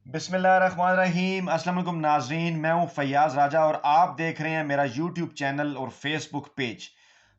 बिस्मिल्लाहिर्रहमानिर्रहीम। अस्सलाम वालेकुम नाजरीन, मैं हूं फैयाज राजा और आप देख रहे हैं मेरा यूट्यूब चैनल और फेसबुक पेज।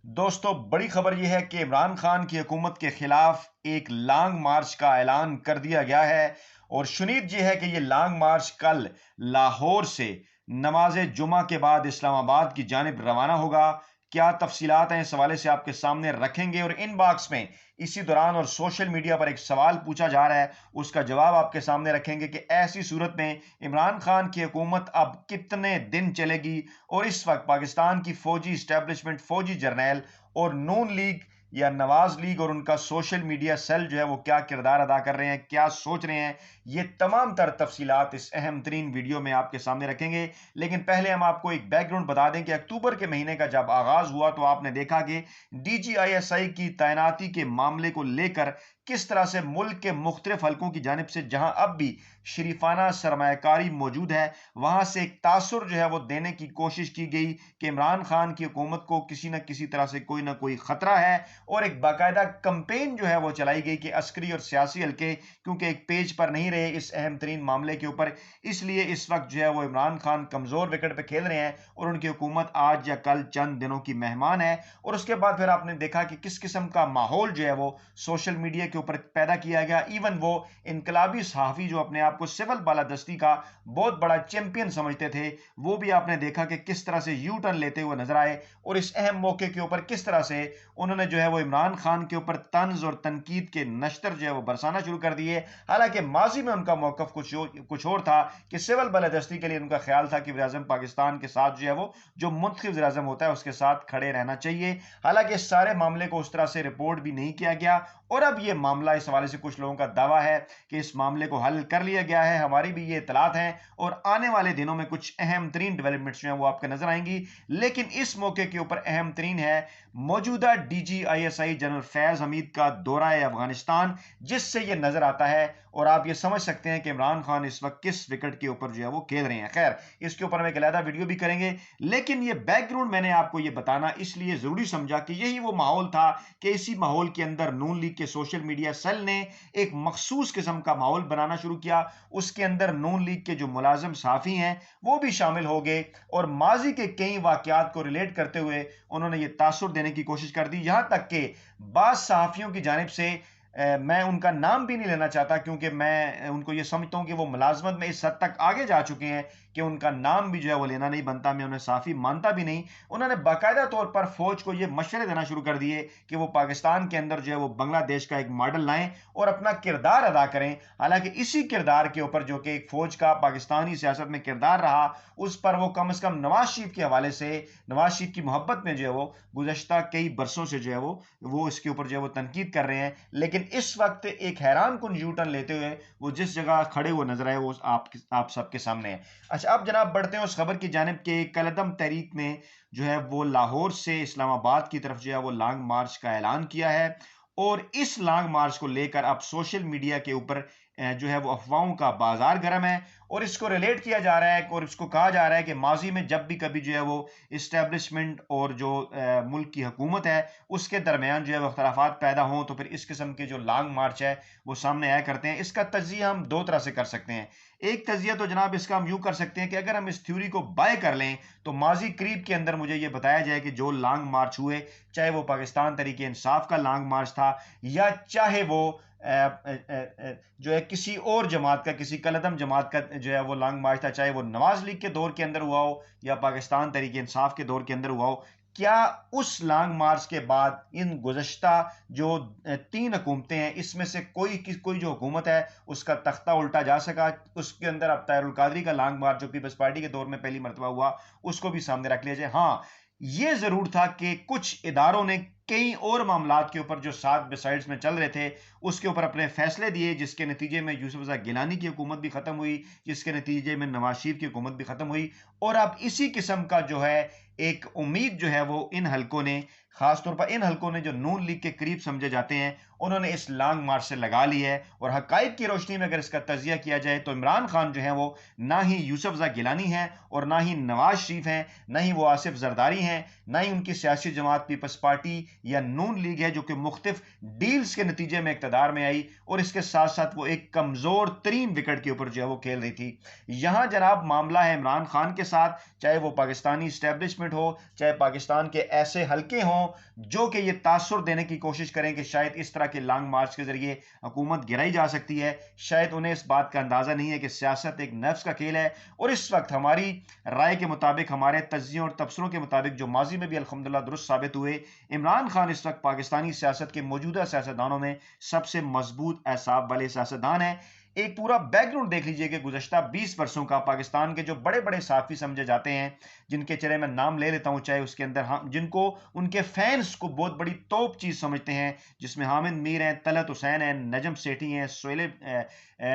दोस्तों, बड़ी खबर यह है कि इमरान खान की हुकूमत के खिलाफ एक लॉन्ग मार्च का ऐलान कर दिया गया है और शुनीद यह है कि यह लॉन्ग मार्च कल लाहौर से नमाज जुमा के बाद इस्लामाबाद की जानिब रवाना होगा। क्या तफसीलात हैं इस हवाले से आपके सामने रखेंगे और इनबॉक्स में इसी दौरान और सोशल मीडिया पर एक सवाल पूछा जा रहा है, उसका जवाब आपके सामने रखेंगे कि ऐसी सूरत में इमरान खान की हुकूमत अब कितने दिन चलेगी और इस वक्त पाकिस्तान की फौजी स्टैब्लिशमेंट, फौजी जर्नैल और नून लीग या नवाज लीग और उनका सोशल मीडिया सेल जो है वो क्या किरदार अदा कर रहे हैं, क्या सोच रहे हैं, ये तमाम तर तफसीलात इस अहम तरीन वीडियो में आपके सामने रखेंगे। लेकिन पहले हम आपको एक बैकग्राउंड बता दें कि अक्टूबर के महीने का जब आगाज हुआ तो आपने देखा कि DGISI की तैनाती के मामले को लेकर किस तरह से मुल्क के मुख्तलिफ हलकों की जानिब से जहां अब भी शरीफाना सरमायाकारी मौजूद है, वहां से एक तासुर जो है वो देने की कोशिश की गई कि इमरान खान की हुकूमत को किसी न किसी तरह से कोई ना कोई खतरा है और एक बाकायदा कंपेन जो है वो चलाई गई कि अस्करी और सियासी हल्के क्योंकि एक पेज पर नहीं रहे इस अहम तरीन मामले के ऊपर, इसलिए इस वक्त जो है वो इमरान खान कमजोर विकेट पर खेल रहे हैं और उनकी हुकूमत आज या कल चंद दिनों की मेहमान है। और उसके बाद फिर आपने देखा कि किस किस्म का माहौल जो है वो सोशल मीडिया के ऊपर पैदा किया गया। इवन वो इनकलाबी सहाफी जो अपने आप को सिविल बालादस्ती का बहुत बड़ा चैंपियन समझते थे, वो भी आपने देखा कि किस तरह से यू टर्न लेते हुए नजर आए और इस अहम मौके के ऊपर किस तरह से उन्होंने जो है वो इमरान खान के ऊपर तंज और तनकीद के नश्तर जो है वो बरसाना शुरू कर दिए। हालांकि माजी में उनका मौकफ कुछ और था कि सिविल बालादस्ती के लिए उनका ख्याल था कि वज़ीर-ए-आज़म पाकिस्तान के साथ जो है वो जो मुंतखब वज़ीर-ए-आज़म होता है उसके साथ खड़े रहना चाहिए। हालांकि इस सारे मामले को उस तरह से रिपोर्ट भी नहीं किया गया और अब ये मामला, इस हवाले से कुछ लोगों का दावा है कि इस मामले को हल कर लिया गया है। हमारी भी ये इतलात हैं और आने वाले दिनों में कुछ अहम तरीन डेवलपमेंट्स जो हैं वो आपको नजर आएंगी। लेकिन इस मौके के ऊपर अहम तरीन है मौजूदा DGISI जनरल फैज हमीद का दौरा अफगानिस्तान, जिससे ये नजर आता है और आप ये समझ सकते हैं कि इमरान खान इस वक्त किस विकेट के ऊपर जो है वो खेल रहे हैं। खैर, इसके ऊपर हम एक अलहदा वीडियो भी करेंगे, लेकिन ये बैकग्राउंड मैंने आपको ये बताना इसलिए जरूरी समझा कि यही वो माहौल था कि इसी माहौल के अंदर नून लीग के सोशल मीडिया सेल ने एक मखसूस किस्म का माहौल बनाना शुरू किया। उसके अंदर नून लीग के जो मुलाजिम सहाफी हैं वो भी शामिल हो गए और माजी के कई वाकयात को रिलेट करते हुए उन्होंने ये तासुर देने की कोशिश कर दी। यहां तक कि बाज सहाफियों की जानिब से मैं उनका नाम भी नहीं लेना चाहता क्योंकि मैं उनको ये समझता हूं कि वो मुलाजमत में इस हद तक आगे जा चुके हैं कि उनका नाम भी जो है वो लेना नहीं बनता। मैं उन्हें साफी मानता भी नहीं। उन्होंने बाकायदा तौर पर फौज को ये मशवरे देना शुरू कर दिए कि वो पाकिस्तान के अंदर जो है वो बांग्लादेश का एक मॉडल लाएं और अपना किरदार अदा करें। हालांकि इसी किरदार के ऊपर जो कि एक फौज का पाकिस्तानी सियासत में किरदार रहा, उस पर वो कम से कम नवाज शरीफ के हवाले से, नवाज शरीफ की मोहब्बत में जो है वो गुज़श्ता कई बरसों से जो है वो इसके ऊपर जो है वो तनकीद कर रहे हैं। लेकिन इस वक्त एक हैरान कुन यू टर्न लेते हुए वो जिस जगह खड़े हुए नजर आए वो आप सबके सामने है। अच्छा, अब जनाब बढ़ते हैं उस खबर की जानिब के कलदम तहरीक ने जो है वो लाहौर से इस्लामाबाद की तरफ जो है वो लॉन्ग मार्च का ऐलान किया है और इस लॉन्ग मार्च को लेकर अब सोशल मीडिया के ऊपर जो है वो अफवाहों का बाजार गर्म है और इसको रिलेट किया जा रहा है और इसको कहा जा रहा है कि माजी में जब भी कभी जो है वो इस्टेब्लिशमेंट और जो मुल्क की हुकूमत है उसके दरमियान जो है वो अख्तलाफात पैदा हों तो फिर इस किस्म के जो लॉन्ग मार्च है वो सामने आया करते हैं। इसका तज्जिया हम दो तरह से कर सकते हैं। एक तज्जिया तो जनाब इसका हम यूं कर सकते हैं कि अगर हम इस थ्योरी को बाय कर लें तो माजी करीब के अंदर मुझे ये बताया जाए कि जो लॉन्ग मार्च हुए, चाहे वो पाकिस्तान तरीके इंसाफ का लॉन्ग मार्च था या चाहे वो जो है किसी और जमात का, किसी कलदम जमात का जो है वो लॉन्ग मार्च था, चाहे वो नवाज लीग के दौर के अंदर हुआ हो या पाकिस्तान तरीके इंसाफ के दौर के अंदर हुआ हो, क्या उस लॉन्ग मार्च के बाद इन गुज़श्ता जो 3 हुकूमतें हैं इसमें से कोई जो हुकूमत है उसका तख्ता उल्टा जा सका? उसके अंदर अब ताहिरुल कादरी का लॉन्ग मार्च जो पीपल्स पार्टी के दौर में पहली मर्तबा हुआ उसको भी सामने रख लिया जाए। हाँ, ये ज़रूर था कि कुछ इदारों ने कई और मामलात के ऊपर जो 7 बिसाइड्स में चल रहे थे उसके ऊपर अपने फैसले दिए, जिसके नतीजे में यूसुफ रज़ा गिलानी की हुकूमत भी ख़त्म हुई, जिसके नतीजे में नवाज शरीफ की हुकूमत भी ख़त्म हुई। और अब इसी किस्म का जो है एक उम्मीद जो है वो इन हलकों ने, खासतौर पर इन हलकों ने जो नून लीग के करीब समझे जाते हैं, उन्होंने इस लॉन्ग मार्च से लगा ली है। और हकाइक की रोशनी में अगर इसका तजिया किया जाए तो इमरान खान जो है वो ना ही यूसुफ रज़ा गिलानी है और ना ही नवाज शरीफ हैं, ना ही वो आसिफ जरदारी हैं, ना ही उनकी सियासी जमात पीपल्स पार्टी या नून लीग है जो कि मुख्तलिफ डील्स के नतीजे में इक़्तिदार में आई और इसके साथ साथ वो एक कमजोर तरीन विकेट के ऊपर जो है वो खेल रही थी। यहां जनाब मामला है इमरान खान के साथ, चाहे वो पाकिस्तानी इस्टेब्लिशमेंट हो, चाहे पाकिस्तान के ऐसे हलके हों जो कि ये तासुर देने की कोशिश करें कि शायद इस तरह के लॉन्ग मार्च के जरिए हुकूमत गिराई जा सकती है। शायद उन्हें इस बात का अंदाजा नहीं है कि सियासत एक नफ्स का खेल है और इस वक्त हमारी राय के मुताबिक, हमारे तज्जियों और तबसरों के मुताबिक, जो माजी में भी अल्हम्दुलिल्लाह दुरुस्त साबित हुए, इमरान खान इस वक्त पाकिस्तानी सियासत के मौजूदा सियासतदानों में सबसे मजबूत एसाब वाले सियासतदान है। एक पूरा बैकग्राउंड देख लीजिए कि गुज़श्ता 20 वर्षों का पाकिस्तान के जो बड़े बड़े साफी समझे जाते हैं, जिनके चले मैं नाम ले लेता हूं, चाहे उसके अंदर हम जिनको उनके फैंस को बहुत बड़ी तोप चीज समझते हैं, जिसमें हामिद मीर हैं, तलत हुसैन हैं, नजम सेठी हैं,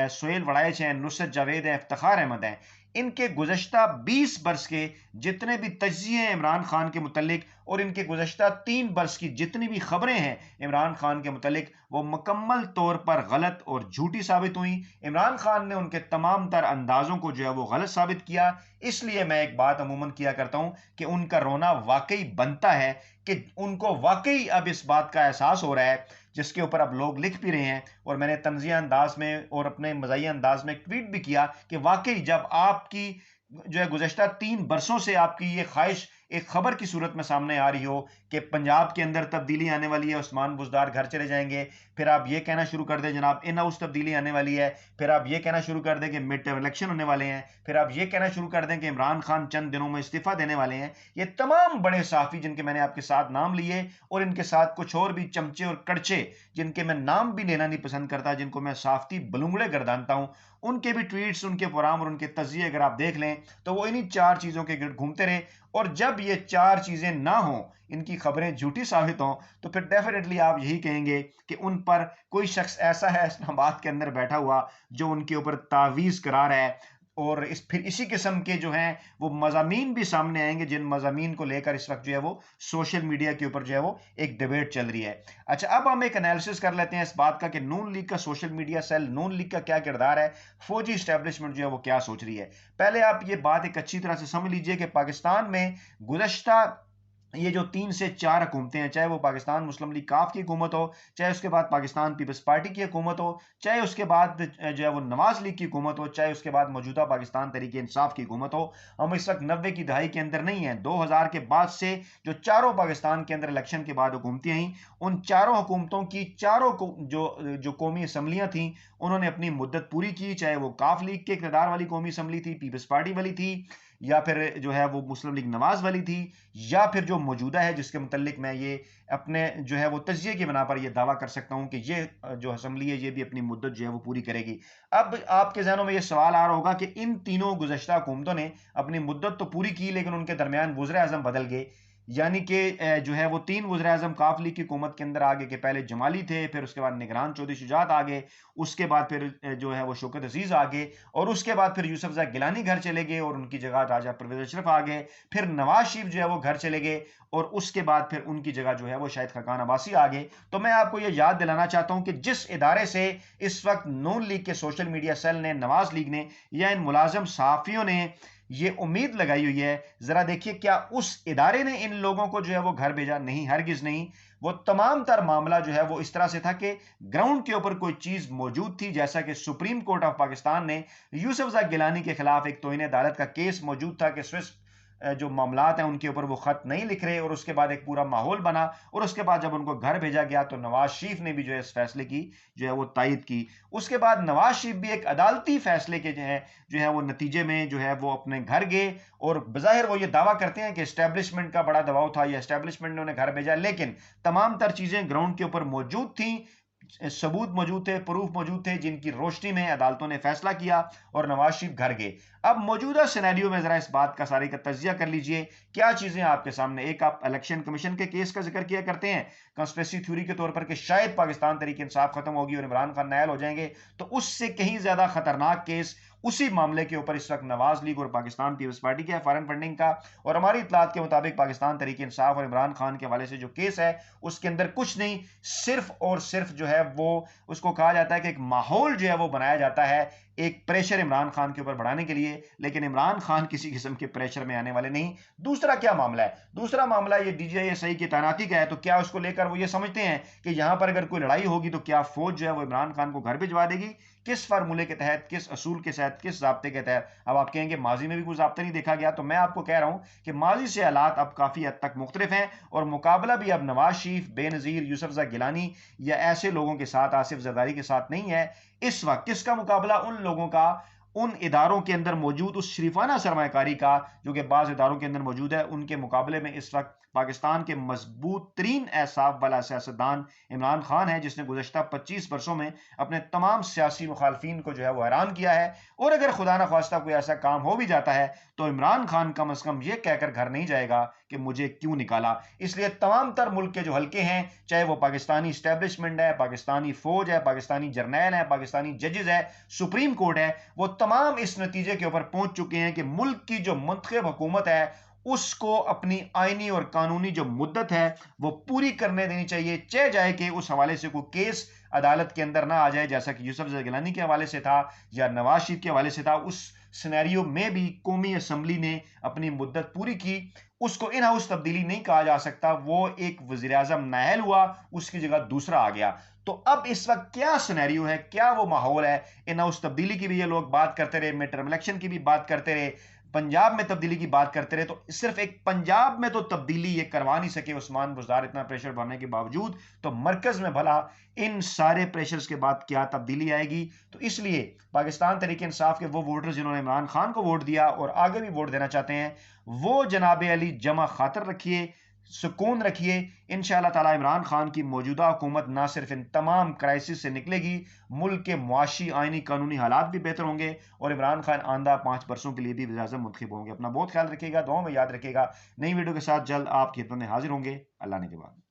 सोहेल वड़ाइच हैं, नुसरत जावेद हैं, इफ्तिखार अहमद हैं। इनके गुज़श्ता 20 बरस के जितने भी तज्जिए हैं इमरान खान के मुतल्लिक और इनके गुज़श्ता 3 बरस की जितनी भी खबरें हैं इमरान खान के मुतल्लिक, वो मुकम्मल तौर पर गलत और झूठी साबित हुई। इमरान खान ने उनके तमाम तर अंदाजों को जो है वो गलत साबित किया। इसलिए मैं एक बात अमूमन किया करता हूं कि उनका रोना वाकई बनता है, कि उनको वाकई अब इस बात का एहसास हो रहा है, जिसके ऊपर अब लोग लिख भी रहे हैं और मैंने तंजिया अंदाज में और अपने मज़ाहिया अंदाज में एक ट्वीट भी किया कि वाकई जब आपकी जो है गुज़श्ता 3 बरसों से आपकी ये ख्वाहिश एक खबर की सूरत में सामने आ रही हो कि पंजाब के अंदर तब्दीली आने वाली है, उस्मान बुज़दार घर चले जाएंगे, फिर आप ये कहना शुरू कर दें जनाब इन हाउस तब्दीली आने वाली है, फिर आप ये कहना शुरू कर दें कि मिड टर्म इलेक्शन होने वाले हैं, फिर आप ये कहना शुरू कर दें कि इमरान खान चंद दिनों में इस्तीफा देने वाले हैं। ये तमाम बड़े साफ़ी जिनके मैंने आपके साथ नाम लिए और इनके साथ कुछ और भी चमचे और कड़चे जिनके मैं नाम भी लेना नहीं पसंद करता, जिनको मैं साफ्ती बलूंगड़े गर्दानता हूं, उनके भी ट्वीट्स, उनके प्रोग्राम और उनके तजिए अगर आप देख लें तो वो इन्हीं 4 चीजों के गिर्द घूमते रहे। और जब ये 4 चीजें ना हो, इनकी खबरें झूठी साबित हों, तो फिर डेफिनेटली आप यही कहेंगे कि उन पर कोई शख्स ऐसा है इस्लामाबाद के अंदर बैठा हुआ जो उनके ऊपर तावीज़ करा रहा है। और फिर इसी किस्म के जो हैं वो मज़ामीन भी सामने आएंगे, जिन मज़ामीन को लेकर इस वक्त जो है वो सोशल मीडिया के ऊपर जो है वो एक डिबेट चल रही है। अच्छा, अब हम एक एनालिसिस कर लेते हैं इस बात का कि नून लीग का सोशल मीडिया सेल, नून लीग का क्या किरदार है, फौजी इस्टेब्लिशमेंट जो है वो क्या सोच रही है। पहले आप ये बात एक अच्छी तरह से समझ लीजिए कि पाकिस्तान में गुज़श्ता ये जो 3 से 4 हुकूमतें हैं, चाहे वो पाकिस्तान मुस्लिम लीग काफ की हुकूमत हो, चाहे उसके बाद पाकिस्तान पीपल्स पार्टी की हुकूमत हो, चाहे उसके बाद जो है वो नवाज लीग की हुकूमत हो, चाहे उसके बाद मौजूदा पाकिस्तान तहरीक इंसाफ की हुकूमत हो, हम इस वक्त 90 की दहाई के अंदर नहीं है। 2000 के बाद से जो चारों पाकिस्तान के अंदर इलेक्शन के बाद हुकूमतें आई, उन चारों हुकूमतों की चारों को जो कौमी असम्बलियाँ थी उन्होंने अपनी मुद्दत पूरी की, चाहे वो काफ लीग के इक़्तिदार वाली कौमी असम्बली थी, पीपल्स पार्टी वाली थी, या फिर जो है वो मुस्लिम लीग नवाज वाली थी, या फिर जो मौजूदा है जिसके मुतल्लिक मैं ये अपने जो है वो तजिए की बना पर ये दावा कर सकता हूं कि ये जो असम्बली है ये भी अपनी मुद्दत जो है वो पूरी करेगी। अब आपके जहनों में ये सवाल आ रहा होगा कि इन तीनों गुज़श्ता हुकूमतों ने अपनी मुद्दत तो पूरी की, लेकिन उनके दरमियान वज़ीर आज़म बदल गए, यानी कि जो है वो 3 वज़ीर आज़म काफ लीग की हुकूमत के अंदर आ गए, कि पहले जमाली थे, फिर उसके बाद निगरान चौधरी शुजात आ गए, उसके बाद फिर जो है वो शौकत अजीज आ गए, और उसके बाद फिर यूसुफ गिलानी घर चले गए और उनकी जगह राजा परवेज अशरफ आ गए, फिर नवाज शरीफ जो है वो घर चले गए और उसके बाद फिर उनकी जगह जो है वो शायद खकान अब्बासी आ गए। तो मैं आपको ये याद दिलाना चाहता हूं कि जिस इदारे से इस वक्त नून लीग के सोशल मीडिया सेल ने, नवाज लीग ने या इन मुलाजिम सहाफ़ियों ने ये उम्मीद लगाई हुई है, जरा देखिए क्या उस इदारे ने इन लोगों को जो है वो घर भेजा? नहीं, हरगिज नहीं। वो तमाम तर मामला जो है वो इस तरह से था कि ग्राउंड के ऊपर कोई चीज मौजूद थी, जैसा कि सुप्रीम कोर्ट ऑफ पाकिस्तान ने यूसुफ गिलानी के खिलाफ एक तौहीन अदालत का केस मौजूद था कि स्विस जो मामलात हैं उनके ऊपर वो खत नहीं लिख रहे, और उसके बाद एक पूरा माहौल बना, और उसके बाद जब उनको घर भेजा गया तो नवाज शरीफ ने भी जो है इस फैसले की जो है वो तायद की। उसके बाद नवाज शरीफ भी एक अदालती फैसले के जो है वो नतीजे में जो है वो अपने घर गए, और बज़ाहिर वो ये दावा करते हैं कि एस्टेब्लिशमेंट का बड़ा दबाव था या एस्टेब्लिशमेंट ने उन्हें घर भेजा, लेकिन तमाम तर चीजें ग्राउंड के ऊपर मौजूद थी, सबूत मौजूद थे, प्रूफ मौजूद थे, जिनकी रोशनी में अदालतों ने फैसला किया और नवाज शरीफ घर गए। अब मौजूदा सिनेरियो में जरा इस बात का सारी का तजिया कर लीजिए, क्या चीजें आपके सामने। एक, आप इलेक्शन कमीशन के केस का जिक्र किया करते हैं कंस्पिरेसी थ्योरी के तौर पर कि शायद पाकिस्तान तहरीक इंसाफ खत्म होगी और इमरान खान नायल हो जाएंगे, तो उससे कहीं ज्यादा खतरनाक केस उसी मामले के ऊपर इस वक्त नवाज लीग और पाकिस्तान पीपल्स पार्टी का फॉरेन फंडिंग का, और हमारी इत्तलात के मुताबिक पाकिस्तान तहरीक इंसाफ और इमरान खान के हवाले से जो केस है उसके अंदर कुछ नहीं, सिर्फ और सिर्फ जो है वो उसको कहा जाता है कि एक माहौल जो है वो बनाया जाता है एक प्रेशर इमरान खान के ऊपर बढ़ाने के लिए, लेकिन इमरान खान किसी किस्म के प्रेशर में आने वाले नहीं। दूसरा क्या मामला है? दूसरा मामला ये DGI-SI की तैनाती का है। तो क्या उसको लेकर वो ये समझते हैं कि यहां पर अगर कोई लड़ाई होगी तो क्या फौज जो है वो इमरान खान को घर भिजवा देगी? किस फार्मूले के तहत, किस असूल के तहत, किस ज़ाब्ते के तहत? अब आप कहेंगे माजी में भी कोई ज़ाब्ता नहीं देखा गया, तो मैं आपको कह रहा हूं कि माजी से हालात अब काफ़ी हद तक मुख्तलिफ हैं और मुकाबला भी अब नवाज शरीफ, बेनज़ीर, यूसुफजई गिलानी या ऐसे लोगों के साथ, आसिफ जरदारी के साथ नहीं है। इस वक्त किसका मुकाबला? उन लोगों का, उन इदारों के अंदर मौजूद उस शरीफाना सरमाकारी का जो कि बाज़ इदारों के अंदर मौजूद है, उनके मुकाबले में इस वक्त पाकिस्तान के मजबूत तरीन एहसाब वाला सियासतदान इमरान खान है, जिसने गुज़श्ता 25 वर्षों में अपने तमाम सियासी मुखालफिन को जो है वो हैरान किया है। और अगर खुदा न ख्वास्ता कोई ऐसा काम हो भी जाता है तो इमरान खान कम अज़ कम ये कहकर घर नहीं जाएगा कि मुझे क्यों निकाला। इसलिए तमाम तर मुल्क के जो हल्के हैं, चाहे वो पाकिस्तानी इस्टेब्लिशमेंट है, पाकिस्तानी फौज है, पाकिस्तानी जर्नैल है, पाकिस्तानी जजेस है, सुप्रीम कोर्ट है, वो तमाम इस नतीजे के ऊपर पहुंच चुके हैं कि मुल्क की जो मुंतखब हुकूमत है उसको अपनी आईनी और कानूनी जो मुद्दत है वो पूरी करने देनी चाहिए, चाहे जाए कि उस हवाले से कोई केस अदालत के अंदर ना आ जाए, जैसा कि यूसुफजई गिलानी के हवाले से था या नवाज शरीफ के हवाले से था। उस सिनेरियो में भी कौमी असम्बली ने अपनी मुद्दत पूरी की, उसको इन हाउस तब्दीली नहीं कहा जा सकता। वो एक वज़ीर आज़म नाअहल हुआ, उसकी जगह दूसरा आ गया। तो अब इस वक्त क्या सिनेरियो है, क्या वो माहौल है? इन हाउस तब्दीली की भी ये लोग बात करते रहे, मिड टर्म इलेक्शन की भी बात करते रहे, पंजाब में तब्दीली की बात करते रहे, तो सिर्फ एक पंजाब में तो तब्दीली ये करवा नहीं सके उस्मान बुज़दार इतना प्रेशर बढ़ने के बावजूद, तो मरकज में भला इन सारे प्रेशर्स के बाद क्या तब्दीली आएगी? तो इसलिए पाकिस्तान तहरीक इंसाफ के वो वोटर्स जिन्होंने इमरान खान को वोट दिया और आगे भी वोट देना चाहते हैं, वो जनाब अली जमा खातर रखिए, सुकून रखिए। इंशाअल्लाह ताला इमरान खान की मौजूदा हुकूमत ना सिर्फ इन तमाम क्राइसिस से निकलेगी, मुल्क के मुआशी, आइनी, कानूनी हालात भी बेहतर होंगे और इमरान खान आंदा 5 वर्षों के लिए भी वज़ीर-ए-आज़म मुंतखब होंगे। अपना बहुत ख्याल रखिएगा, दुआओं में याद रखिएगा। नई वीडियो के साथ जल्द आपकी खिदमत में हाजिर होंगे। अल्लाह ने के बाद।